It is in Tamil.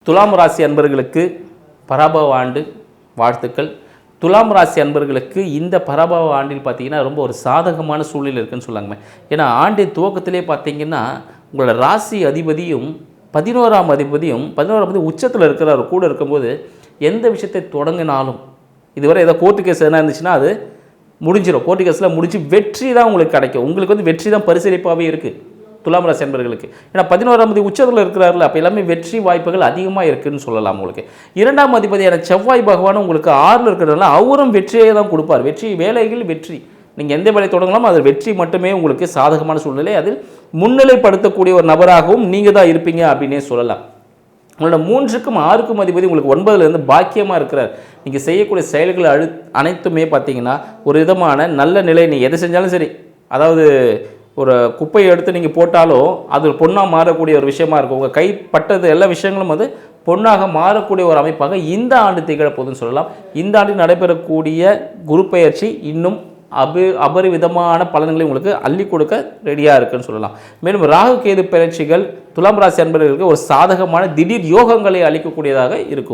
துலாம் ராசி அன்பர்களுக்கு பராபவ ஆண்டு வாழ்த்துக்கள். துலாம் ராசி அன்பர்களுக்கு இந்த பராபவ ஆண்டில் பார்த்தீங்கன்னா ரொம்ப ஒரு சாதகமான சூழ்நிலை இருக்குன்னு சொல்லாங்க. ஏன்னா ஆண்டின் துவக்கத்திலே பார்த்தீங்கன்னா உங்களோட ராசி அதிபதியும் 11ஆம் அதிபதியும் உச்சத்தில் இருக்கிறார். கூட இருக்கும்போது எந்த விஷயத்தை தொடங்கினாலும் இதுவரை ஏதோ கோர்ட்டு கேஸ் எதனா இருந்துச்சுன்னா அது முடிஞ்சிடும். கோர்ட்டு கேஸில் முடிஞ்சு வெற்றி தான் உங்களுக்கு கிடைக்கும். உங்களுக்கு வந்து வெற்றி தான் பரிசீலிப்பாகவே இருக்குது துலாம் ராசி அன்பர்களுக்கு. ஏன்னா 11ஆம் அதிபதி உச்சத்தில் இருக்கிறார்ல, அப்போ எல்லாமே வெற்றி வாய்ப்புகள் அதிகமாக இருக்குதுன்னு சொல்லலாம். உங்களுக்கு 2ஆம் அதிபதியான செவ்வாய் பகவான் உங்களுக்கு 6ல் இருக்கிறதுனால அவரும் வெற்றியை தான் கொடுப்பார். வெற்றி வேலைகள் வெற்றி, நீங்கள் எந்த வேலை தொடங்கலாம் அது வெற்றி மட்டுமே உங்களுக்கு சாதகமான சூழ்நிலை. அதில் முன்னிலைப்படுத்தக்கூடிய ஒரு நபராகவும் நீங்கள் தான் இருப்பீங்க அப்படின்னே சொல்லலாம். உங்களோட 3க்கும் 6க்கும் அதிபதி உங்களுக்கு 9லேருந்து பாக்கியமாக இருக்கிறார். நீங்கள் செய்யக்கூடிய செயல்கள் அனைத்துமே பார்த்தீங்கன்னா ஒரு விதமான நல்ல நிலை. நீங்கள் எதை செஞ்சாலும் சரி, அதாவது ஒரு குப்பையை எடுத்து நீங்கள் போட்டாலும் அது பொண்ணாக மாறக்கூடிய ஒரு விஷயமா இருக்கும். உங்கள் கைப்பட்டது எல்லா விஷயங்களும் அது பொண்ணாக மாறக்கூடிய ஒரு அமைப்பாக இந்த ஆண்டு திகழப்போகுதுன்னு சொல்லலாம். இந்த ஆண்டு நடைபெறக்கூடிய குரு பெயர்ச்சி இன்னும் அபரிவிதமான பலன்களை உங்களுக்கு அள்ளி கொடுக்க ரெடியாக இருக்குன்னு சொல்லலாம். மேலும் ராகு கேது பெயர்ச்சிகள் துலாம் ராசி அன்பர்களுக்கு ஒரு சாதகமான திடீர் யோகங்களை அளிக்கக்கூடியதாக இருக்கும்.